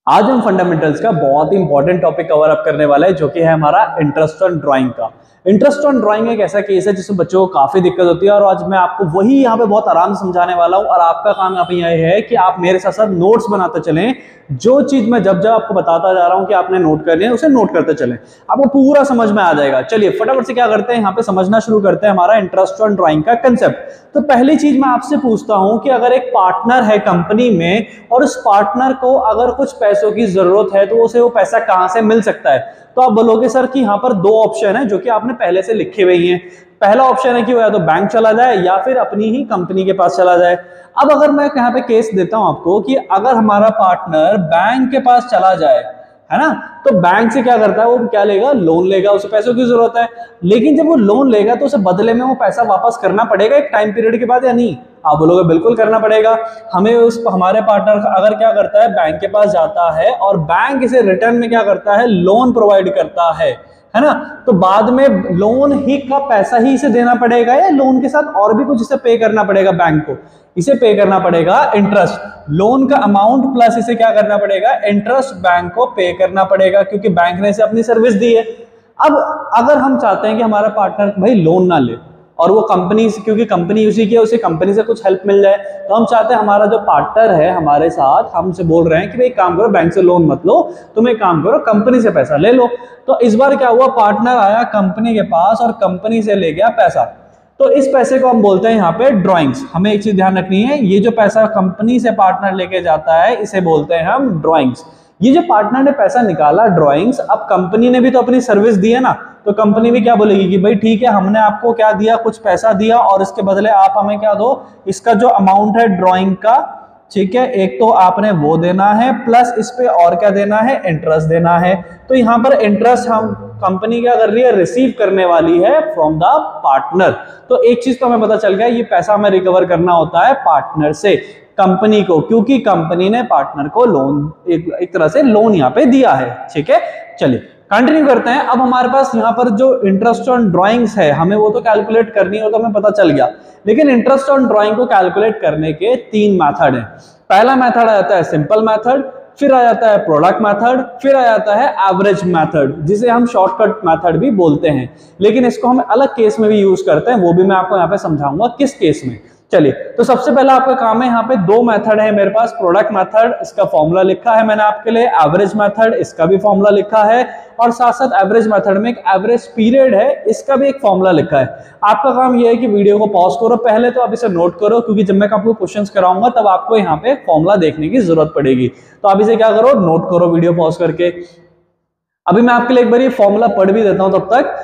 आज हम फंडामेंटल्स का बहुत ही इंपॉर्टेंट टॉपिक कवर अप करने वाला है, जो कि है हमारा इंटरेस्ट ऑन ड्राइंग का। इंटरेस्ट ऑन ड्राइंग एक ऐसा केस है जिसमें बच्चों को काफी दिक्कत होती है, और आज मैं आपको वही यहाँ पे बहुत आराम से समझाने वाला हूँ। और आपका काम यहाँ पे यह है कि आप मेरे साथ साथ नोट्स बनाते चलें। जो चीज मैं जब जब आपको बताता जा रहा हूँ कि आपने नोट करनी है, उसे नोट करते चलें, आपको पूरा समझ में आ जाएगा। चलिए फटाफट से क्या करते हैं, यहाँ पे समझना शुरू करते हैं हमारा इंटरेस्ट ऑन ड्राइंग का कंसेप्ट। तो पहली चीज मैं आपसे पूछता हूं कि अगर एक पार्टनर है कंपनी में और उस पार्टनर को अगर कुछ पैसों की जरूरत है, तो उसे वो पैसा कहां से मिल सकता है? तो आप बोलोगे सर कि यहाँ पर दो ऑप्शन है जो कि आपने पहले से लिखे हुए हैं। पहला ऑप्शन है कि वो या तो बैंक चला जाए या फिर अपनी ही कंपनी के पास चला जाए। अब अगर मैं यहाँ पे केस देता हूं आपको कि अगर हमारा पार्टनर बैंक के पास चला जाए, है ना, तो बैंक से क्या करता है, वो क्या लेगा, लोन लेगा, उसे पैसों की जरूरत है। लेकिन जब वो लोन लेगा तो उसे बदले में वो पैसा वापस करना पड़ेगा एक टाइम पीरियड के बाद या नहीं? आप बोलोगे बिल्कुल करना पड़ेगा। हमें हमारे पार्टनर अगर क्या करता है, बैंक के पास जाता है और बैंक इसे रिटर्न में क्या करता है, लोन प्रोवाइड करता है ना, तो बाद में लोन ही का पैसा ही इसे देना पड़ेगा या लोन के साथ और भी कुछ इसे पे करना पड़ेगा बैंक को? इसे पे करना पड़ेगा इंटरेस्ट, लोन का अमाउंट प्लस इसे क्या करना पड़ेगा, इंटरेस्ट बैंक को पे करना पड़ेगा, क्योंकि बैंक ने इसे अपनी सर्विस दी है। अब अगर हम चाहते हैं कि हमारा पार्टनर भाई लोन ना ले और वो कंपनी से, क्योंकि कंपनी उसी की है, उसे कंपनी से कुछ हेल्प मिल जाए, तो हम चाहते हैं हमारा जो पार्टनर है हमारे साथ हमसे बोल रहे हैं कि भाई काम करो, बैंक से लोन मत लो, तुम एक काम करो कंपनी से पैसा ले लो। तो इस बार क्या हुआ, पार्टनर आया कंपनी के पास और कंपनी से ले गया पैसा। तो इस पैसे को हम बोलते हैं यहाँ पे ड्राइंग्स। हमें एक चीज ध्यान रखनी है, ये जो पैसा कंपनी से पार्टनर लेके जाता है इसे बोलते हैं हम ड्राइंग्स। ये जो पार्टनर ने पैसा निकाला ड्राइंग्स, अब कंपनी ने भी तो अपनी सर्विस दी है ना, तो कंपनी भी क्या बोलेगी कि भाई ठीक है, हमने आपको क्या दिया, कुछ पैसा दिया और इसके बदले आप हमें क्या दो, इसका जो अमाउंट है ड्राइंग का, ठीक है, एक तो आपने वो देना है प्लस इस पे और क्या देना है, इंटरेस्ट देना है। तो यहाँ पर इंटरेस्ट हम कंपनी क्या कर रही है, रिसीव करने वाली है फ्रॉम द पार्टनर। तो एक चीज तो हमें पता चल गया, ये पैसा हमें रिकवर करना होता है पार्टनर से कंपनी को, क्योंकि कंपनी ने पार्टनर को लोन एक तरह से लोन यहाँ पे दिया है। ठीक है, चलिए कंटिन्यू करते हैं। अब हमारे पास यहाँ पर जो इंटरेस्ट ऑन ड्राइंग्स है, हमें वो तो कैलकुलेट करनी है, तो हमें पता चल गया। लेकिन इंटरेस्ट ऑन ड्राइंग को कैलकुलेट करने के तीन मेथड हैं। पहला मेथड आ जाता है सिंपल मेथड, फिर आ जाता है प्रोडक्ट मेथड, फिर आ जाता है एवरेज मेथड, जिसे हम शॉर्टकट मेथड भी बोलते हैं। लेकिन इसको हम अलग केस में भी यूज करते हैं, वो भी मैं आपको यहाँ पे समझाऊंगा किस केस में। चलिए, तो सबसे पहला आपका काम है, यहाँ पे दो मेथड है मेरे पास। प्रोडक्ट मेथड, इसका फॉर्मूला लिखा है मैंने आपके लिए। एवरेज मेथड, इसका भी फॉर्मूला लिखा है। और साथ साथ एवरेज मेथड में एक एवरेज पीरियड है, इसका भी एक फॉर्मूला लिखा है। आपका काम यह है कि वीडियो को पॉज करो, पहले तो आप इसे नोट करो, क्योंकि जब मैं आपको क्वेश्चंस कराऊंगा तब आपको यहाँ पे फॉर्मूला देखने की जरूरत पड़ेगी। तो आप इसे क्या करो, नोट करो वीडियो पॉज करके। अभी मैं आपके लिए एक बार ये फॉर्मूला पढ़ भी देता हूं तब तक।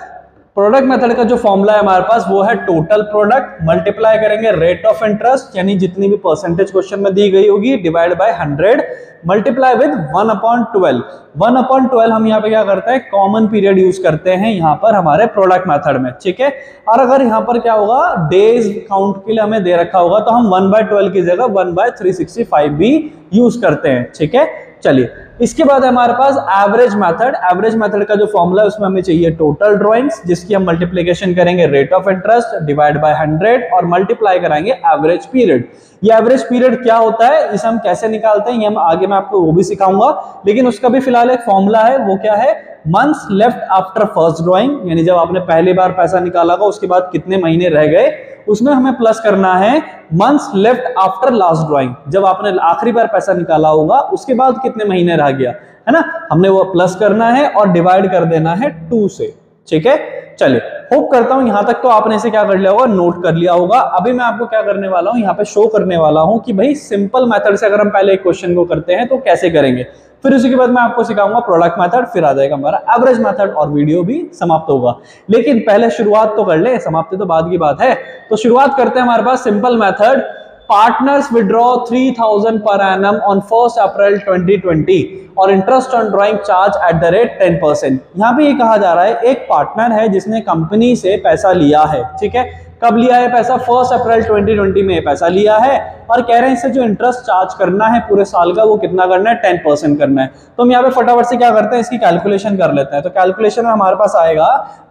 प्रोडक्ट मेथड का जो फॉर्मूला है हमारे पास, वो है टोटल प्रोडक्ट मल्टीप्लाई करेंगे रेट ऑफ इंटरेस्ट, यानी जितनी भी परसेंटेज क्वेश्चन में दी गई होगी, डिवाइड बाय 100 मल्टीप्लाई विद 1/12। 1/12 हम यहाँ पे क्या करते हैं, कॉमन पीरियड यूज करते हैं यहाँ पर हमारे प्रोडक्ट मेथड में। ठीक है, और अगर यहाँ पर क्या होगा, डेज काउंट के लिए हमें दे रखा होगा, तो हम 1/12 की जगह 1/365 भी यूज करते हैं। ठीक है, चलिए इसके बाद हमारे पास एवरेज मेथड। एवरेज मेथड का जो फॉर्मूला है उसमें हमें चाहिए टोटल ड्राइंग्स, जिसकी हम मल्टीप्लिकेशन करेंगे rate of interest divide by 100 और मल्टीप्लाई कराएंगे एवरेज पीरियड। ये एवरेज पीरियड क्या होता है, इसे हम कैसे निकालते हैं, ये हम आगे मैं आपको वो भी सिखाऊंगा। लेकिन उसका भी फिलहाल एक फॉर्मूला है, वो क्या है, months left after first drawing, यानी जब आपने पहली बार पैसा निकाला था उसके बाद कितने महीने रह गए, उसमें हमें प्लस करना है months left after last drawing, जब आपने आखिरी बार पैसा निकाला होगा उसके बाद कितने महीने रह गया, है ना, हमने वो प्लस करना है और डिवाइड कर देना है 2 से। ठीक है, चलिए होप करता हूं यहां तक तो आपने इसे क्या कर लिया होगा, नोट कर लिया होगा। अभी मैं आपको क्या करने वाला हूं, यहाँ पे शो करने वाला हूं कि भाई सिंपल मेथड से अगर हम पहले एक क्वेश्चन को करते हैं तो कैसे करेंगे, फिर उसी के बाद मैं आपको सिखाऊंगा प्रोडक्ट मेथड, फिर आ जाएगा हमारा एवरेज मेथड और वीडियो भी समाप्त होगा। लेकिन पहले शुरुआत तो कर ले, समाप्ति तो बाद की बात है। तो शुरुआत करते हैं हमारे पास simple method. Partners withdraw 3000 per annum on 1 April 2020 और interest on drawing charged at the rate 10%। यहाँ पे ये कहा जा रहा है, एक पार्टनर है जिसने कंपनी से पैसा लिया है। ठीक है, कब लिया है पैसा, 1 अप्रैल 2020 में पैसा लिया है, और कह रहे हैं इससे जो इंटरेस्ट चार्ज करना है पूरे साल का वो कितना करना है, 10% करना है। तो हम यहाँ पे फटाफट से क्या करते हैं, इसकी कैलकुलेशन कर लेते हैं। तो कैलकुलेशन में हमारे पास आएगा,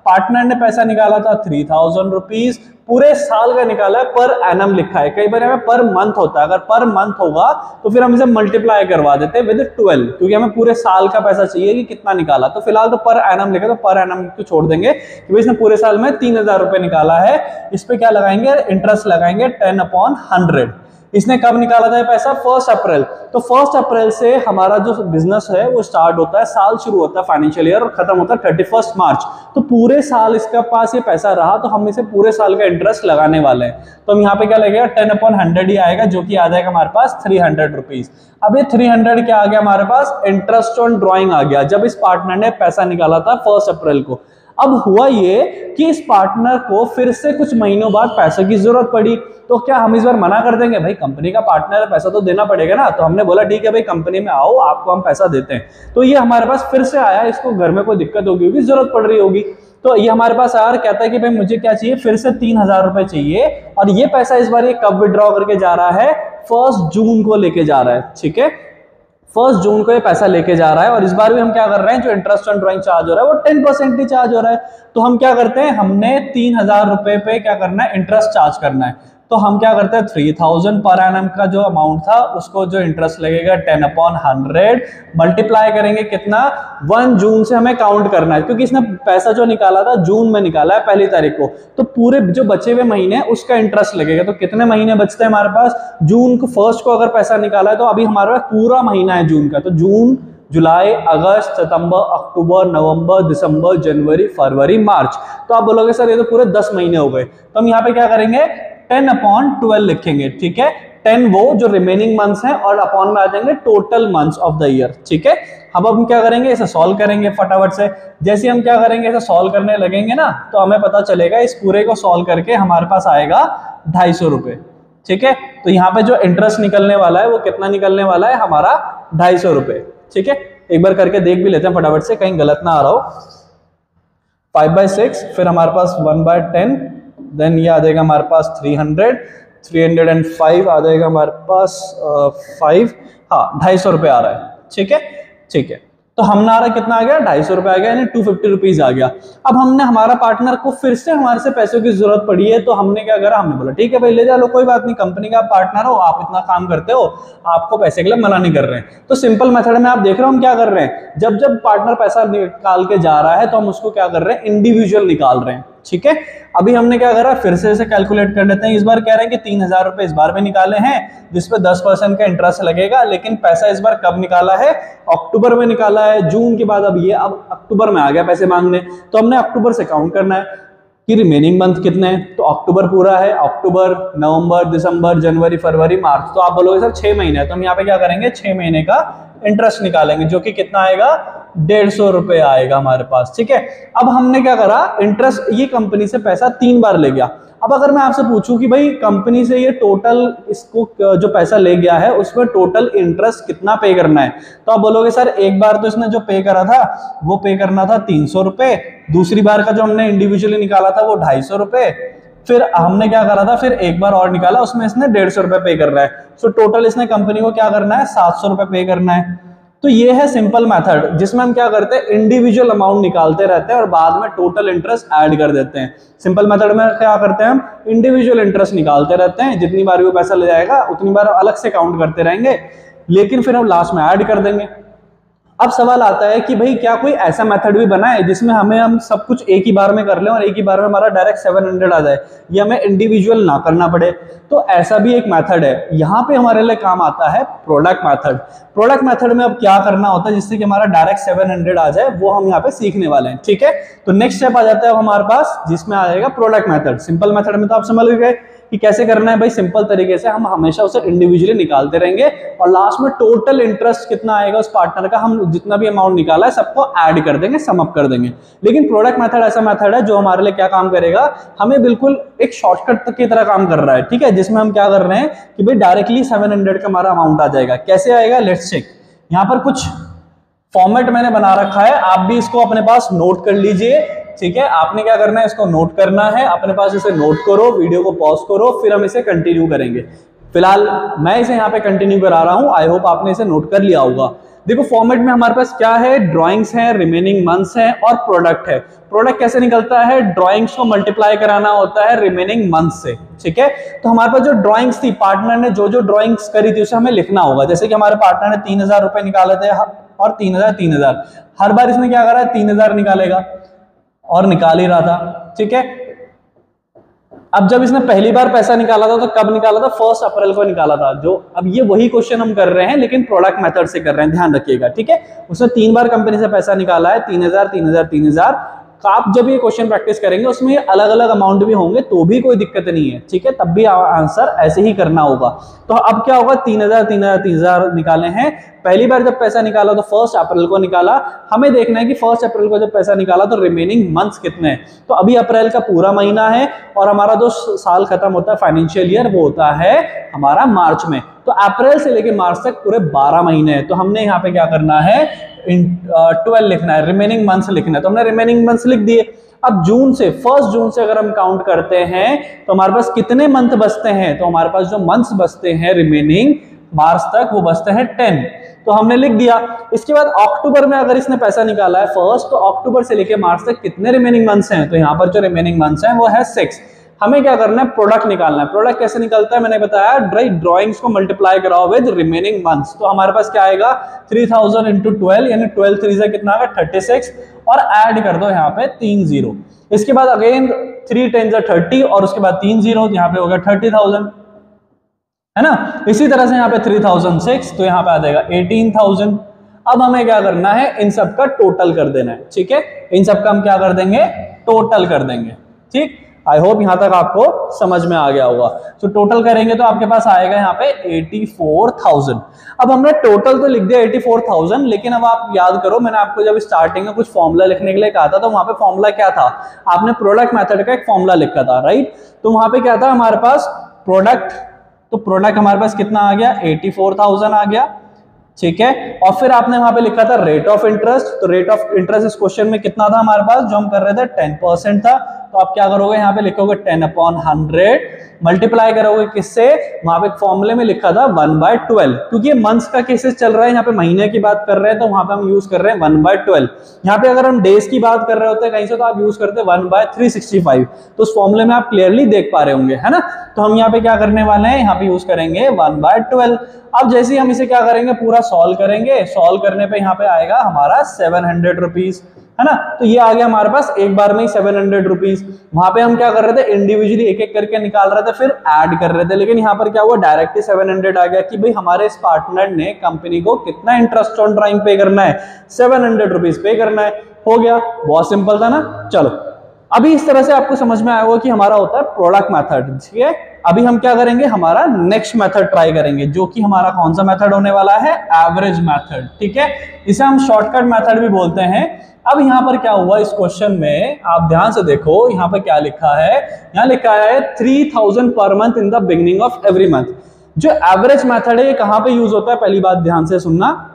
पार्टनर ने पैसा निकाला था 3000 रुपीज, पूरे साल का निकाला है, पर एनम लिखा है, कई बार हमें पर मंथ होता है, अगर पर मंथ होगा तो फिर हम इसे मल्टीप्लाई करवा देते हैं विद 12, क्योंकि हमें पूरे साल का पैसा चाहिए कि कितना निकाला। तो फिलहाल तो पर एनम लिखा, तो पर एनम को छोड़ देंगे कि भाई इसने पूरे साल में 3000 रुपए निकाला है। इस पे क्या लगाएंगे, इंटरेस्ट लगाएंगे 10/100। इसने कब निकाला था ये पैसा, 1 अप्रैल। तो 1 अप्रैल से हमारा जो बिजनेस है वो स्टार्ट होता है, साल शुरू होता है फाइनेंशियल ईयर और खत्म होता है 31 मार्च। तो पूरे साल इसका पास ये पैसा रहा, तो हम इसे पूरे साल का इंटरेस्ट लगाने वाले हैं। तो हम यहाँ पे क्या लगेगा, 10/100 ही आएगा, जो कि आ जाएगा हमारे पास 300 रुपीज। अब ये 300 क्या आ गया हमारे पास, इंटरेस्ट ऑन ड्रॉइंग आ गया, जब इस पार्टनर ने पैसा निकाला था 1 अप्रैल को। अब हुआ ये कि इस पार्टनर को फिर से कुछ महीनों बाद पैसे की जरूरत पड़ी, तो क्या हम इस बार मना कर देंगे, भाई कंपनी का पार्टनर है, पैसा तो देना पड़ेगा ना। तो हमने बोला ठीक है भाई कंपनी में आओ, आपको हम पैसा देते हैं। तो ये हमारे पास फिर से आया, इसको घर में कोई दिक्कत होगी, जरूरत पड़ रही होगी, तो ये हमारे पास आया और कहता है कि भाई मुझे क्या चाहिए, फिर से 3000 रुपए चाहिए। और ये पैसा इस बार ये कब विड्रॉ करके जा रहा है, 1 जून को लेके जा रहा है, ठीक है। 1 जून को ये पैसा लेके जा रहा है। और इस बार भी हम क्या कर रहे हैं, जो इंटरेस्ट ऑन ड्रॉइंग चार्ज हो रहा है वो 10% ही चार्ज हो रहा है। तो हम क्या करते हैं, हमने 3000 रुपए पे क्या करना है, इंटरेस्ट चार्ज करना है। तो हम क्या करते हैं, 3000 पर एनम का जो अमाउंट था उसको जो इंटरेस्ट लगेगा 10/100 मल्टीप्लाई करेंगे कितना, 1 जून से हमें काउंट करना है, क्योंकि इसने पैसा जो निकाला था जून में निकाला है 1 तारीख को। तो पूरे जो बचे हुए महीने उसका इंटरेस्ट लगेगा। तो कितने महीने बचते हैं हमारे पास, जून को 1 को अगर पैसा निकाला है तो अभी हमारे पास पूरा महीना है जून का। तो जून, जुलाई, अगस्त, सितंबर, अक्टूबर, नवंबर, दिसंबर, जनवरी, फरवरी, मार्च। तो आप बोलोगे सर ये तो पूरे 10 महीने हो गए। तो हम यहाँ पे क्या करेंगे, 10/12 लिखेंगे, ठीक है। 10 वो जो रिमेनिंग मंथ्स हैं और अपॉन में आ जाएंगे total months of the year, ठीक है। अब हम क्या करेंगे, इसे सॉल्व करेंगे फटाफट से। जैसे हम क्या करेंगे, इसे सॉल्व करने लगेंगे ना, तो हमें पता चलेगा इस पूरे को सॉल्व करके हमारे पास आएगा 250 रुपए, ठीक है। तो यहाँ पे जो इंटरेस्ट निकलने वाला है वो कितना निकलने वाला है, हमारा 250 रुपए, ठीक है। एक बार करके देख भी लेते हैं फटाफट से, कहीं गलत ना आ रहा हो। 5/6, फिर हमारे पास 1/10, देन ये आ जाएगा हमारे पास 300, 305 आ जाएगा हमारे पास 5, हाँ 250 रुपये आ रहा है, ठीक है, ठीक है। तो हमने आ रहा कितना आ गया, 250 रुपये आ गया, यानी 250 रुपीज आ गया। अब हमने हमारा पार्टनर को फिर से हमारे से पैसों की जरूरत पड़ी है, तो हमने क्या करा, हमने बोला ठीक है भाई ले जा लो, कोई बात नहीं, कंपनी का पार्टनर हो, आप इतना काम करते हो, आपको पैसे के लिए मना नहीं कर रहे हैं। तो सिंपल मेथड में आप देख रहे हो हम क्या कर रहे हैं, जब जब पार्टनर पैसा निकाल के जा रहा है तो हम उसको क्या कर रहे हैं, इंडिविजुअल निकाल रहे हैं, ठीक है। अभी हमने क्या करा, फिर से इसे कैलकुलेट कर लेते हैं। इस बार कह रहे हैं कि 3000 रुपए इस बार में निकाले हैं, जिसपे 10% का इंटरेस्ट लगेगा, लेकिन पैसा इस बार कब निकाला है, अक्टूबर में निकाला है, जून के बाद अब ये अब अक्टूबर में आ गया पैसे मांगने। तो हमने अक्टूबर से काउंट करना है कि रिमेनिंग मंथ कितने हैं, तो अक्टूबर पूरा है, अक्टूबर, नवंबर, दिसंबर, जनवरी, फरवरी, मार्च। तो आप बोलोगे सर 6 महीने है, तो हम यहाँ पे क्या करेंगे, 6 महीने का इंटरेस्ट निकालेंगे, जो कि कितना आएगा, 150 रुपए आएगा हमारे पास, ठीक है। अब हमने क्या करा, इंटरेस्ट ये कंपनी से पैसा 3 बार ले गया। अब अगर मैं आपसे पूछूं कि भाई कंपनी से ये टोटल इसको जो पैसा ले गया है उसमें टोटल इंटरेस्ट कितना पे करना है, तो आप बोलोगे सर एक बार तो इसने जो पे करा था वो पे करना था 300 रुपए, दूसरी बार का जो हमने इंडिविजुअली निकाला था वो 250 रुपए, फिर हमने क्या करा था, फिर एक बार और निकाला उसमें इसने 150 रुपए पे कर रहा है। सो टोटल इसने कंपनी को क्या करना है, 700 रुपए पे करना है। तो ये है सिंपल मेथड, जिसमें हम क्या करते हैं, इंडिविजुअल अमाउंट निकालते रहते हैं और बाद में टोटल इंटरेस्ट ऐड कर देते हैं। सिंपल मेथड में क्या करते हैं, हम इंडिविजुअल इंटरेस्ट निकालते रहते हैं, जितनी बार वो पैसा ले जाएगा उतनी बार अलग से काउंट करते रहेंगे, लेकिन फिर हम लास्ट में ऐड कर देंगे। अब सवाल आता है कि भाई क्या कोई ऐसा मेथड भी बना है जिसमें हम सब कुछ एक ही बार में कर लें और एक ही बार में हमारा डायरेक्ट 700 आ जाए, ये हमें इंडिविजुअल ना करना पड़े। तो ऐसा भी एक मेथड है, यहाँ पे हमारे लिए काम आता है प्रोडक्ट मेथड। प्रोडक्ट मेथड में अब क्या करना होता है जिससे कि हमारा डायरेक्ट 700 आ जाए, वो हम यहाँ पे सीखने वाले हैं, ठीक है। तो नेक्स्ट स्टेप आ जाता है हमारे पास, जिसमें आ जाएगा प्रोडक्ट मेथड। सिंपल मेथड में तो आप समझ गए कि कैसे करना है भाई, सिंपल तरीके से हम हमेशा उसे इंडिविजुअली निकालते रहेंगे और लास्ट में टोटल इंटरेस्ट कितना आएगा उस पार्टनर का, हम जितना भी अमाउंट निकाला है सबको ऐड कर देंगे, सम अप कर देंगे। लेकिन प्रोडक्ट मेथड ऐसा मेथड है जो हमारे लिए क्या काम करेगा, हमें बिल्कुल एक शॉर्टकट की तरह काम कर रहा है, ठीक है। जिसमें हम क्या कर रहे हैं कि भाई डायरेक्टली 700 का हमारा अमाउंट आ जाएगा। कैसे आएगा, लेट्स चेक। यहाँ पर कुछ फॉर्मेट मैंने बना रखा है, आप भी इसको अपने पास नोट कर लीजिए, ठीक है। आपने क्या करना है, इसको नोट करना है अपने पास, इसे नोट करो, वीडियो को पॉज करो, फिर हम इसे कंटिन्यू करेंगे। फिलहाल मैं इसे यहाँ पे कंटिन्यू करा रहा हूँ, आई होप आपने इसे नोट कर लिया होगा। देखो फॉर्मेट में हमारे पास क्या है, ड्राइंग्स है, रिमेनिंग मंथ्स है और प्रोडक्ट है। प्रोडक्ट कैसे निकलता है, ड्राइंग्स को मल्टीप्लाई कराना होता है रिमेनिंग मंथ्स से, ठीक है। तो हमारे पास जो ड्राइंग्स थी, पार्टनर ने जो जो ड्राइंग्स करी थी उसे हमें लिखना होगा। जैसे कि हमारे पार्टनर ने 3000 रुपए निकाले थे और 3000 हर बार इसने क्या करा, 3000 निकालेगा और निकाल ही रहा था, ठीक है। अब जब इसने पहली बार पैसा निकाला था तो कब निकाला था, 1 अप्रैल को निकाला था। जो अब ये वही क्वेश्चन हम कर रहे हैं लेकिन प्रोडक्ट मेथड से कर रहे हैं, ध्यान रखिएगा, ठीक है। उसने 3 बार कंपनी से पैसा निकाला है, 3000 3000 3000। आप जब ये क्वेश्चन प्रैक्टिस करेंगे उसमें अलग अलग अमाउंट भी होंगे तो भी कोई दिक्कत नहीं है, ठीक है, तब भी आंसर ऐसे ही करना होगा। तो अब क्या होगा, 3000 3000 3000 निकाले हैं। पहली बार जब पैसा निकाला तो 1 अप्रैल को निकाला। हमें देखना है कि 1 अप्रैल को जब पैसा निकाला तो रिमेनिंग मंथ्स कितने हैं। तो अभी अप्रैल का पूरा महीना है और हमारा जो साल खत्म होता है फाइनेंशियल ईयर वो होता है हमारा मार्च में। तो अप्रैल से लेके मार्च तक पूरे 12 महीने हैं। तो हमने यहाँ पे क्या करना है, 12 लिखना है, रिमेनिंग मंथ्स लिखना है। तो हमने रिमेनिंग मंथ्स लिख दिए। अब जून से 1 जून से अगर हम काउंट करते हैं तो हमारे पास कितने मंथ बचते हैं, तो हमारे पास जो मंथ्स बचते हैं रिमेनिंग मार्च तक वो बचते हैं 10। तो हमने लिख दिया। इसके बाद अक्टूबर में अगर इसने पैसा निकाला है 1 तो अक्टूबर से लेके मार्च तक कितने रिमेनिंग मंथ्स हैं, तो यहाँ पर जो रिमेनिंग मंथ्स हैं वो है 6। हमें क्या करना है, प्रोडक्ट निकालना है। प्रोडक्ट कैसे निकलता है मैंने बताया, ड्राइंग्स को मल्टीप्लाई कराओ विद रिमेनिंग मंथ्स। तो हमारे पास क्या आएगा, 3000 इंटू 12 यानी 12 3 से कितना आएगा 36 और ऐड कर दो यहाँ पे 3 0। इसके बाद अगेन 3 10 30 और उसके बाद 3 0, यहाँ पे हो गया 30,000, है ना। इसी तरह से यहाँ पे 3006 तो यहाँ पे आ जाएगा 18,000। अब हमें क्या करना है, इन सब का टोटल कर देना है, ठीक है। इन सब का हम क्या कर देंगे, टोटल कर देंगे, ठीक। आई होप यहां तक आपको समझ में आ गया होगा। तो टोटल करेंगे तो आपके पास आएगा यहाँ पे 84,000। अब हमने टोटल तो लिख दिया 84,000, लेकिन अब आप याद करो मैंने आपको जब स्टार्टिंग में कुछ फॉर्मूला लिखने के लिए कहा था तो वहां पे फॉर्मूला क्या था, आपने प्रोडक्ट मेथड का एक फॉर्मूला लिखा था, राइट। तो वहां पे क्या था हमारे पास प्रोडक्ट, तो प्रोडक्ट हमारे पास कितना आ गया, 84,000 आ गया, ठीक है। और फिर आपने वहां पे लिखा था रेट ऑफ इंटरेस्ट। तो रेट ऑफ इंटरेस्ट इस क्वेश्चन में कितना था हमारे पास, जो हम कर रहे थे 10% था। तो आप क्या करोगे, यहाँ पे लिखोगे 10/100 मल्टीप्लाई करोगे किससे, वहां पे फॉर्मूले में लिखा था 1/12। क्योंकि ये मंथ्स का केसेस चल रहा है, यहाँ पे महीने की बात कर रहे हैं तो वहां पे हम यूज कर रहे हैं 1/12। यहाँ पे अगर हम डेज की बात कर रहे होते हैं कहीं से तो आप यूज करते 1/365। तो उस फॉर्मूले में आप क्लियरली देख पा रहे होंगे, है ना। तो हम यहाँ पे क्या करने वाले हैं, यहाँ पे यूज करेंगे 1/12। अब जैसे ही हम इसे क्या करेंगे, पूरा सॉल्व करेंगे। सॉल्व करने पे यहाँ पे आएगा हमारा 700 रुपीज, है ना। तो ये आ गया हमारे पास एक बार में ही 700 रुपीज। वहां पे हम क्या कर रहे थे, इंडिविजुअली एक एक करके निकाल रहे थे फिर ऐड कर रहे थे, लेकिन यहाँ पर क्या हुआ, डायरेक्टली 700 आ गया कि भाई हमारे इस पार्टनर ने कंपनी को कितना इंटरेस्ट ऑन ड्राइंग पे करना है, 700 रुपीज पे करना है। हो गया, बहुत सिंपल था ना। चलो अभी इस तरह से आपको समझ में आया होगा कि हमारा होता है प्रोडक्ट मेथड, ठीक है। अभी हम क्या करेंगे, हमारा नेक्स्ट मेथड ट्राई करेंगे, जो कि हमारा कौन सा मेथड होने वाला है, एवरेज मेथड, ठीक है। इसे हम शॉर्टकट मेथड भी बोलते हैं। अब यहाँ पर क्या हुआ इस क्वेश्चन में, आप ध्यान से देखो यहाँ पर क्या लिखा है, यहाँ लिखा है 3000 per month in the beginning of every month. जो एवरेज मेथड है ये कहाँ पे यूज होता है, पहली बात ध्यान से सुनना।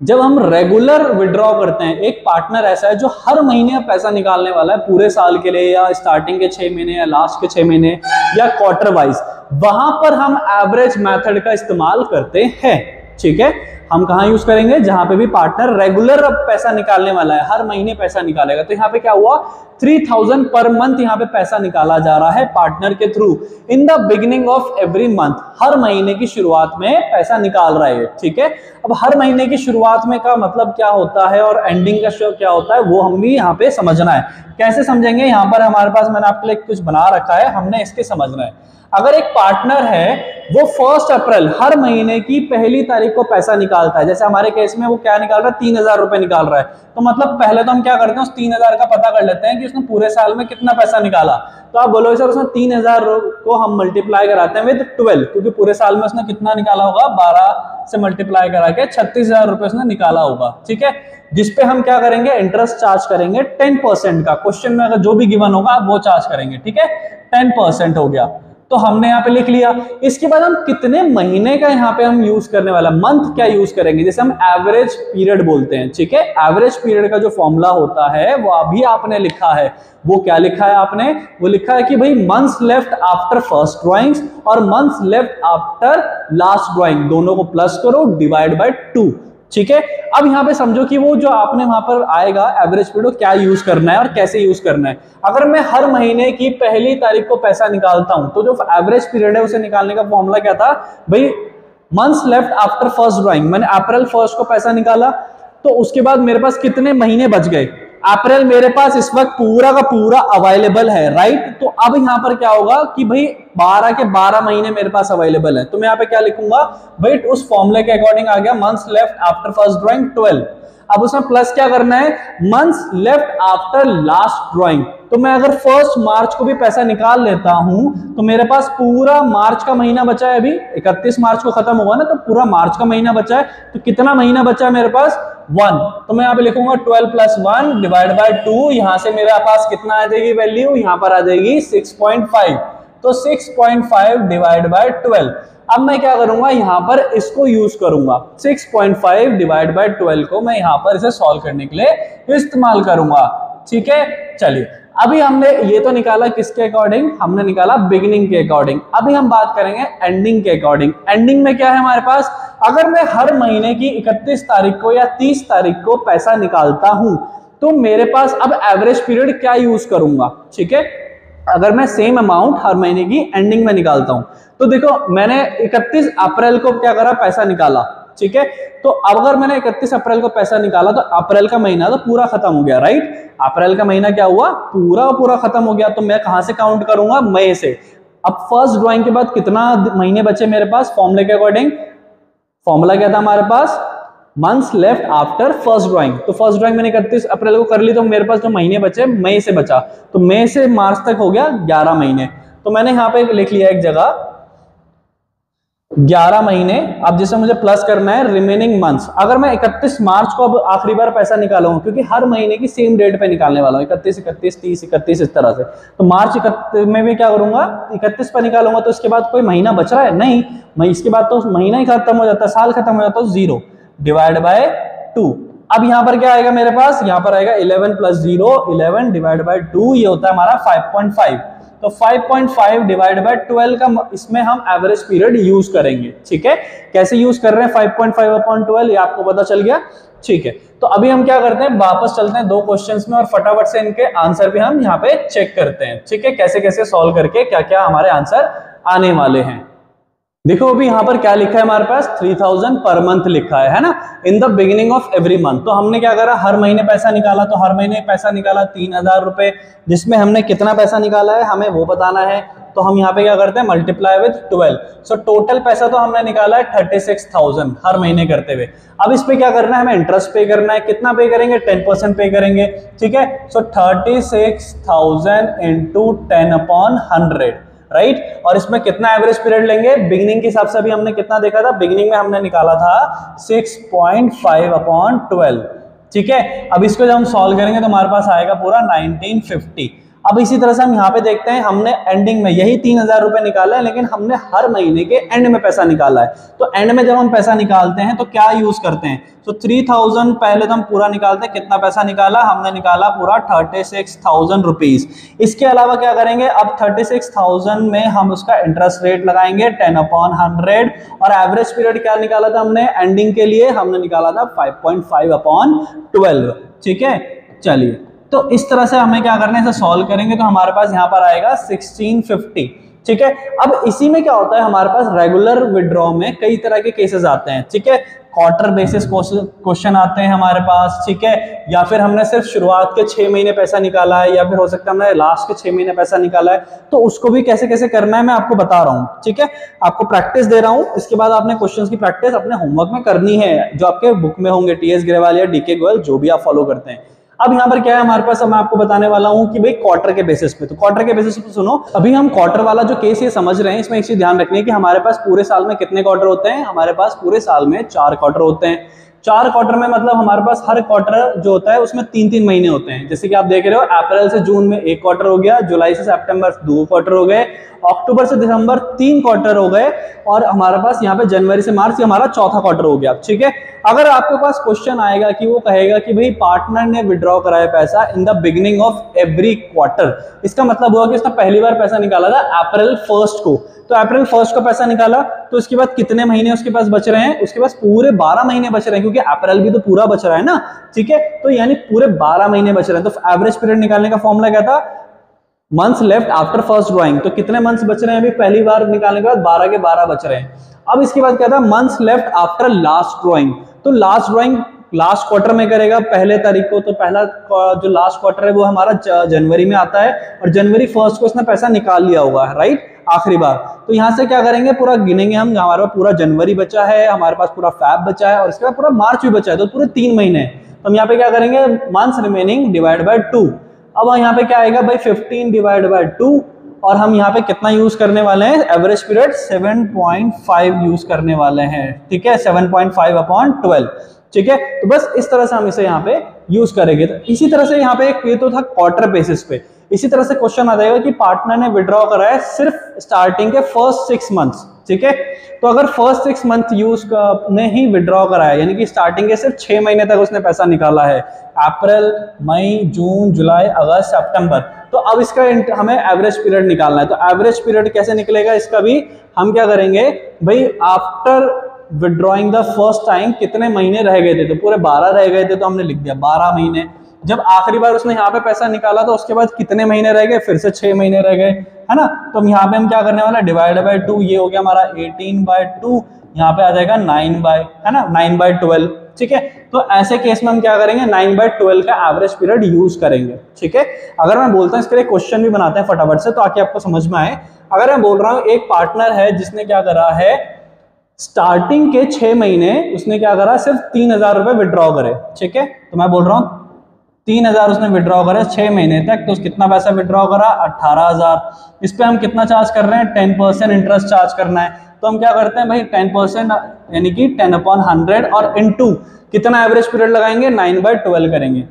जब हम रेगुलर विड्रॉ करते हैं, एक पार्टनर ऐसा है जो हर महीने पैसा निकालने वाला है पूरे साल के लिए, या स्टार्टिंग के 6 महीने या लास्ट के 6 महीने या क्वार्टर वाइज, वहां पर हम एवरेज मेथड का इस्तेमाल करते हैं, ठीक है। हम कहाँ यूज करेंगे, जहां पे भी पार्टनर रेगुलर पैसा निकालने वाला है, हर महीने पैसा निकालेगा। तो यहाँ पे क्या हुआ, 3000 पर मंथ यहाँ पे पैसा निकाला जा रहा है पार्टनर के through in the beginning of every month. हर महीने की शुरुआत में पैसा निकाल रहा है, ठीक है। अब हर महीने की शुरुआत में का मतलब क्या होता है और एंडिंग का क्या होता है वो हम भी यहाँ पे समझना है। कैसे समझेंगे, यहाँ पर हमारे पास मैंने आपके लिए कुछ बना रखा है, हमने इसके समझना है। अगर एक पार्टनर है वो 1 अप्रैल हर महीने की पहली तारीख को पैसा निकालता है, जैसे हमारे केस में वो क्या निकाल रहा है, 3000 रुपए निकाल रहा है। तो मतलब पहले तो हम क्या करते हैं, उस 3000 का पता कर लेते हैं कि उसने पूरे साल में कितना पैसा निकाला। तो आप बोलोगे सर उसने 3000 को हम मल्टीप्लाई कराते हैं विद 12, क्योंकि पूरे साल में उसने कितना निकाला होगा, 12 से मल्टीप्लाई करा के 36,000 रुपए उसने निकाला होगा, ठीक है। जिसपे हम क्या करेंगे, इंटरेस्ट चार्ज करेंगे 10% का। क्वेश्चन में अगर जो भी गिवन होगा आप वो चार्ज करेंगे, ठीक है। 10% हो गया, तो हमने यहाँ पे लिख लिया। इसके बाद हम कितने महीने का यहाँ पे हम यूज करने वाला, मंथ क्या यूज करेंगे, जैसे हम एवरेज पीरियड बोलते हैं, ठीक है। एवरेज पीरियड का जो फॉर्मूला होता है वो अभी आपने लिखा है, वो क्या लिखा है आपने, वो लिखा है कि भाई months left after first drawings और months left after last drawing, दोनों को प्लस करो, डिवाइड बाय 2। ठीक है। अब यहाँ पे समझो कि वो जो आपने वहां पर आएगा एवरेज पीरियड क्या यूज करना है और कैसे यूज करना है। अगर मैं हर महीने की पहली तारीख को पैसा निकालता हूं तो जो एवरेज पीरियड है उसे निकालने का फॉर्मूला क्या था भाई, months left after first drawing. मैंने अप्रैल 1 को पैसा निकाला तो उसके बाद मेरे पास कितने महीने बच गए, अप्रैल मेरे पास इस वक्त पूरा का पूरा अवेलेबल है, राइट। तो अब यहां पर क्या होगा कि भाई 12 के 12 महीने मेरे पास अवेलेबल है, तो मैं यहां पे क्या लिखूंगा भाई, उस फॉर्मूले के अकॉर्डिंग आ गया months left after first drawing 12। अब उसमें प्लस क्या करना है, months left after last drawing. तो मैं अगर 1 मार्च को भी पैसा निकाल लेता हूं तो मेरे पास पूरा मार्च का महीना बचा है, अभी 31 मार्च को खत्म होगा ना, तो पूरा मार्च का महीना बचा है। तो कितना महीना बचा है मेरे पास, 1। तो मैं यहाँ पे लिखूंगा 12 + 1 डिवाइड बाय 2। यहां से मेरे पास कितना आ जाएगी वैल्यू, यहां पर आ जाएगी 6.5। तो 6.5 डिवाइड बाय 12। अब मैं क्या करूंगा, यहां पर इसको यूज करूंगा, 6.5 डिवाइड बाय 12 को मैं यहां पर इसे सॉल्व करने के लिए इस्तेमाल करूंगा। ठीक है, चलिए अभी हमने ये तो निकाला किसके अकॉर्डिंग, हमने निकाला बिगिनिंग के अकॉर्डिंग। अभी हम बात करेंगे एंडिंग के अकॉर्डिंग। एंडिंग में क्या है हमारे पास, अगर मैं हर महीने की 31 तारीख को या 30 तारीख को पैसा निकालता हूं तो मेरे पास अब एवरेज पीरियड क्या यूज करूंगा। ठीक है, अगर मैं सेम अमाउंट हर महीने की एंडिंग में निकालता हूं तो देखो मैंने 31 अप्रैल को क्या करा, पैसा निकाला। ठीक है, तो अगर मैंने 31 अप्रैल को पैसा निकाला तो अप्रैल का महीना तो पूरा खत्म हो गया, राइट। अप्रैल का महीना क्या हुआ, पूरा खत्म हो गया। तो मैं कहां से काउंट करूंगा, मई से। अब फर्स्ट ड्राइंग के बाद कितना महीने बचे मेरे पास, फॉर्मूले के अकॉर्डिंग, फॉर्मूला क्या था हमारे पास, months left after first drawing. तो फर्स्ट ड्राइंग मैंने 31 अप्रैल को कर ली, तो मेरे पास जो महीने बचे मई से बचा, तो मई से मार्च तक हो गया 11 महीने। तो मैंने यहाँ पे लिख लिया एक जगह 11 महीने। अब जैसे मुझे प्लस करना है रिमेनिंग मंथ्स। अगर मैं 31 मार्च को अब आखिरी बार पैसा निकालूंगा, क्योंकि हर महीने की सेम डेट पे निकालने वाला हूं, 31, 31, 30, 31 इस तरह से। तो मार्च 31 में भी क्या करूंगा, 31 पर निकालूंगा तो इसके बाद कोई महीना बच रहा है नहीं, मैं इसके बाद तो महीना ही खत्म हो जाता है, साल खत्म हो जाता है, 0 डिवाइड बाय 2। अब यहां पर क्या आएगा मेरे पास, यहां पर आएगा 11 + 0, 11 डिवाइड बाय 2, ये होता है हमारा 5.5। तो 5.5 डिवाइड बाय 12 का इसमें हम एवरेज पीरियड यूज करेंगे। ठीक है, कैसे यूज कर रहे हैं 5.5/12, ये आपको पता चल गया। ठीक है, तो अभी हम क्या करते हैं, वापस चलते हैं 2 क्वेश्चंस में और फटाफट से इनके आंसर भी हम यहाँ पे चेक करते हैं। ठीक है, कैसे कैसे सॉल्व करके क्या क्या हमारे आंसर आने वाले हैं। देखो अभी यहाँ पर क्या लिखा है हमारे पास, 3000 पर मंथ लिखा है ना, इन the beginning of every month. तो हमने क्या करा, हर महीने पैसा निकाला, तो हर महीने पैसा निकाला 3000 रुपए, जिसमें हमने कितना पैसा निकाला है हमें वो बताना है। तो हम यहाँ पे क्या करते हैं, मल्टीप्लाई विद 12। सो टोटल पैसा तो हमने निकाला है 36,000 हर महीने करते हुए। अब इस पे क्या करना है, हमें इंटरेस्ट पे करना है। कितना पे करेंगे, 10% पे करेंगे। ठीक है, सो 36,000 इंटू 10/100, राइट। और इसमें कितना एवरेज पीरियड लेंगे, बिगिनिंग के हिसाब से अभी हमने कितना देखा था, बिगिनिंग में हमने निकाला था 6.5/12। ठीक है, अब इसको जब हम सॉल्व करेंगे तो हमारे पास आएगा पूरा 1950। अब इसी तरह से हम यहाँ पे देखते हैं, हमने एंडिंग में यही 3000 रुपए निकाला है, लेकिन हमने हर महीने के एंड में पैसा निकाला है। तो एंड में जब हम पैसा निकालते हैं तो क्या यूज करते हैं, तो 3000 पहले तो हम पूरा निकालते हैं। कितना पैसा निकाला, हमने निकाला पूरा 36,000 रुपीज। इसके अलावा क्या करेंगे, अब 36,000 में हम उसका इंटरेस्ट रेट लगाएंगे 10/100। और एवरेज पीरियड क्या निकाला था हमने एंडिंग के लिए, हमने निकाला था 5.5/12। ठीक है, चलिए तो इस तरह से हमें क्या करना है, इसे सॉल्व करेंगे तो हमारे पास यहाँ पर आएगा 1650। ठीक है, अब इसी में क्या होता है, हमारे पास रेगुलर विड्रॉ में कई तरह के केसेस आते हैं। ठीक है, क्वार्टर बेसिस क्वेश्चन आते हैं हमारे पास। ठीक है, या फिर हमने सिर्फ शुरुआत के 6 महीने पैसा निकाला है, या फिर हो सकता है हमने लास्ट के 6 महीने पैसा निकाला है, तो उसको भी कैसे कैसे करना है मैं आपको बता रहा हूं। ठीक है, आपको प्रैक्टिस दे रहा हूं, इसके बाद आपने क्वेश्चंस की प्रैक्टिस अपने होमवर्क में करनी है, जो आपके बुक में होंगे, टीएस ग्रेवाल या डीके गोयल, जो भी आप फॉलो करते हैं। अब यहाँ पर क्या है हमारे पास, मैं आपको बताने वाला हूं कि भाई क्वार्टर के बेसिस पे। तो क्वार्टर के बेसिस पे सुनो, अभी हम क्वार्टर वाला जो केस ये समझ रहे हैं, इसमें एक चीज ध्यान रखनी है कि हमारे पास पूरे साल में कितने क्वार्टर होते हैं, हमारे पास पूरे साल में 4 क्वार्टर होते हैं। 4 क्वार्टर में मतलब हमारे पास हर क्वार्टर जो होता है उसमें 3-3 महीने होते हैं। जैसे कि आप देख रहे हो, अप्रैल से जून में 1 क्वार्टर हो गया, जुलाई से सितंबर 2 क्वार्टर हो गए, अक्टूबर से दिसंबर 3 क्वार्टर हो गए, और हमारे पास यहाँ पे जनवरी से मार्च हमारा 4था क्वार्टर हो गया। ठीक है, अगर आपके पास क्वेश्चन आएगा कि वो कहेगा कि भाई पार्टनर ने विड्रॉ कराया पैसा इन the beginning of every quarter, इसका मतलब हुआ कि उसने पहली बार पैसा निकाला था अप्रैल 1 को, तो अप्रैल 1 का पैसा निकाला, तो इसके बाद कितने महीने उसके पास बच रहे हैं, उसके पास पूरे 12 महीने बच रहे हैं, क्योंकि अप्रैल भी तो पूरा बच रहा है ना, ठीक है। तो यानी पूरे 12 महीने बच रहे हैं। तो एवरेज पीरियड निकालने का फॉर्मूला क्या था, months left after first drawing. तो कितने मंथ्स बच रहे हैं अभी पहली बार निकालने के बाद, 12 के 12 बच रहे हैं। अब इसके बाद क्या था, months left after last drawing. तो लास्ट ड्राइंग लास्ट क्वार्टर में करेगा, पहले तारीख को। तो पहला जो लास्ट क्वार्टर है वो हमारा जनवरी में आता है, और जनवरी 1 को इसने पैसा निकाल लिया होगा, राइट, आखिरी बार। तो यहां से क्या करेंगे, पूरा गिनेंगे हम, हमारे पास पूरा जनवरी बचा है, हमारे पास पूरा फैब बचा है, और इसके बाद पूरा मार्च भी बचा है, तो पूरे 3 महीने। तो हम यहाँ पे क्या करेंगे, मंथ्स रिमेनिंग डिवाइड बाय 2। अब यहाँ पे क्या आएगा भाई, 15 डिवाइड बाय 2, और हम यहाँ पे कितना यूज करने वाले हैं, एवरेज पीरियड 7.5 यूज करने वाले हैं, ठीक है, 7.5 अपॉन 12, ठीक है। तो बस इस तरह से हम इसे यहाँ पे यूज करेंगे। तो इसी तरह से यहाँ पे एक ये तो था क्वार्टर बेसिस पे। इसी तरह से क्वेश्चन आ जाएगा कि पार्टनर ने विड्रॉ करा है सिर्फ स्टार्टिंग के फर्स्ट 6 मंथ्स, ठीक है। तो अगर फर्स्ट 6 मंथ यूज ने ही विड्रॉ करा है, यानी कि स्टार्टिंग के सिर्फ 6 महीने तक उसने पैसा निकाला है, अप्रैल, मई, जून, जुलाई, अगस्त, सितंबर। तो अब इसका हमें एवरेज पीरियड निकालना है। तो एवरेज पीरियड कैसे निकलेगा इसका भी, हम क्या करेंगे भाई, after withdrawing the first time कितने महीने रह गए थे, तो पूरे 12 रह गए थे, तो हमने लिख दिया 12 महीने। जब आखिरी बार उसने यहाँ पे पैसा निकाला तो उसके बाद कितने महीने रह गए, फिर से 6 महीने रह गए, है ना। तो हम यहाँ पे हम क्या करने वाला, डिवाइड बाय 2, ये हो गया हमारा 18/2, यहाँ पे आ जाएगा 9/12, ठीक है। तो ऐसे केस में हम क्या करेंगे, 9/12 का एवरेज पीरियड यूज करेंगे, ठीक है। अगर मैं बोलता हूँ इसके लिए क्वेश्चन भी बनाते हैं फटाफट से, तो आके आपको समझ में आए। अगर मैं बोल रहा हूँ एक पार्टनर है जिसने क्या करा है, स्टार्टिंग के 6 महीने उसने क्या करा, सिर्फ 3,000 रुपए विड्रॉ करे, ठीक है। तो मैं बोल रहा हूँ 3,000 उसने विड्रॉ करा 6 महीने तक, तो कितना पैसा विड्रॉ करा, 18,000। इस पे हम कितना चार्ज कर रहे हैं, 10% इंटरेस्ट चार्ज करना है। तो हम क्या करते हैं भाई, 10% यानी कि 10/100, और इनटू कितना एवरेज पीरियड लगाएंगे, 9/12 करेंगे,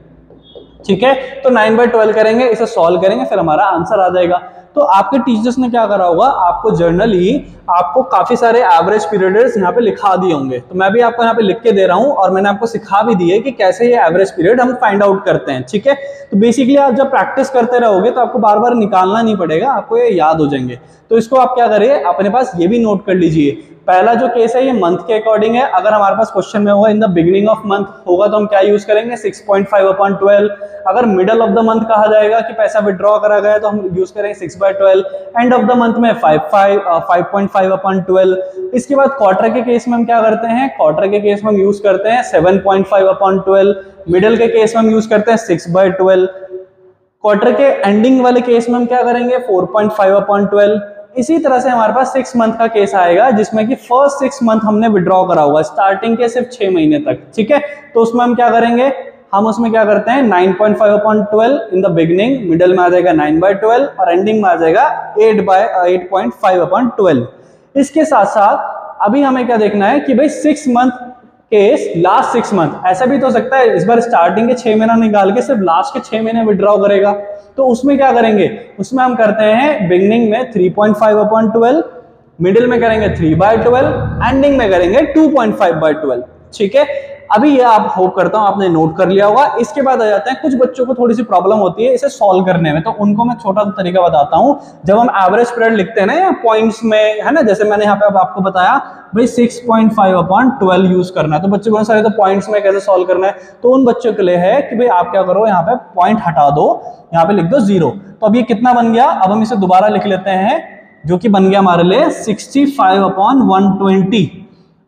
ठीक है। तो 9/12 करेंगे, इसे सॉल्व करेंगे, फिर हमारा आंसर आ जाएगा। तो आपके टीचर्स ने क्या करा होगा, आपको जर्नली आपको काफी सारे एवरेज पीरियड्स यहाँ पे लिखा दिए होंगे। तो मैं भी आपको यहाँ पे लिख के दे रहा हूँ, और मैंने आपको सिखा भी दिए कि कैसे ये एवरेज पीरियड हम फाइंड आउट करते हैं, ठीक है। तो बेसिकली आप जब प्रैक्टिस करते रहोगे तो आपको बार बार निकालना नहीं पड़ेगा, आपको ये याद हो जाएंगे। तो इसको आप क्या करिए, अपने पास ये भी नोट कर लीजिए। पहला जो केस है ये मंथ के अकॉर्डिंग है। अगर हमारे पास क्वेश्चन में होगा इन द बिगिनिंग ऑफ मंथ होगा, तो हम क्या यूज करेंगे, 6.5/12। अगर मिडल ऑफ द मंथ कहा जाएगा कि पैसा विड्रॉ करा गया, तो हम यूज करेंगे 6/12। एंड ऑफ द मंथ में 5.5/12। इसके बाद क्वार्टर के केस में हम क्या करते हैं, क्वार्टर के केस में हम यूज करते हैं 7.5/12। मिडल के केस में हम यूज करते हैं 6/12। क्वार्टर के एंडिंग वाले केस में हम क्या करेंगे, 4.5/12। इसी तरह से हमारे पास 6 मंथ का केस आएगा, जिसमें कि फर्स्ट 6 मंथ हमने विड्रॉ करा हुआ स्टार्टिंग के सिर्फ 6 महीने तक, ठीक है। तो उसमें हम क्या करेंगे, हम उसमें क्या करते हैं 9.5/12 इन द बिगिनिंग, मिडल में आ जाएगा 9/12, और एंडिंग में आ जाएगा 8.5/12। इसके साथ साथ अभी हमें क्या देखना है कि भाई 6 मंथ केस, लास्ट 6 मंथ, ऐसा भी तो हो सकता है इस बार स्टार्टिंग के 6 महीना निकाल के सिर्फ लास्ट के 6 महीने विड्रॉ करेगा। तो उसमें क्या करेंगे, उसमें हम करते हैं बिगिनिंग में 3.5/12, मिडिल में करेंगे 3/12, एंडिंग में करेंगे 2.5/12, ठीक है। अभी ये आप होप करता हूं आपने नोट कर लिया होगा। इसके बाद आ जाते हैं, कुछ बच्चों को थोड़ी सी प्रॉब्लम होती है इसे सॉल्व करने में, तो उनको मैं छोटा सा तरीका बताता हूं। जब हम एवरेज पीरियड लिखते हैं ना या पॉइंट्स में, है ना, जैसे मैंने यहाँ पे अब आपको बताया भाई 6.5/12 यूज करना है, तो बच्चे बहुत सारे तो पॉइंट्स में कैसे सॉल्व करना है, तो उन बच्चों के लिए है कि भाई आप क्या करो, यहाँ पे पॉइंट हटा दो, यहाँ पे लिख दो 0। तो अब ये कितना बन गया, अब हम इसे दोबारा लिख लेते हैं, जो कि बन गया हमारे लिए 65/120।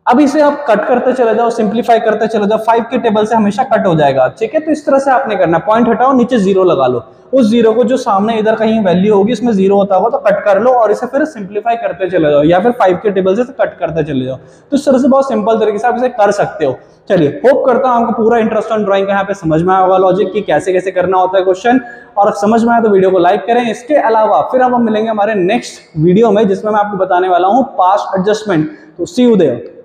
अब इसे आप कट करते चले जाओ, सिंप्लीफाई करते चले जाओ, 5 के टेबल से हमेशा कट हो जाएगा, ठीक है। तो इस तरह से आपने करना, पॉइंट हटाओ, नीचे 0 लगा लो, उस 0 को जो सामने इधर कहीं वैल्यू होगी उसमें 0 होता होगा तो कट कर लो, और इसे फिर सिंप्लीफाई करते चले जाओ, या फिर 5 के टेबल से कट करते चले जाओ। तो इस तरह से बहुत सिंपल तरीके से आप इसे कर सकते हो। चलिए, होप करता हूं आपको पूरा इंटरेस्ट ऑन ड्राइंग का यहाँ पे समझ में आया होगा, लॉजिक की कैसे कैसे करना होता है क्वेश्चन, और समझ में आया तो वीडियो को लाइक करें। इसके अलावा फिर हम मिलेंगे हमारे नेक्स्ट वीडियो में, जिसमें मैं आपको बताने वाला हूँ पास्ट एडजस्टमेंट। तो सी यू देयर।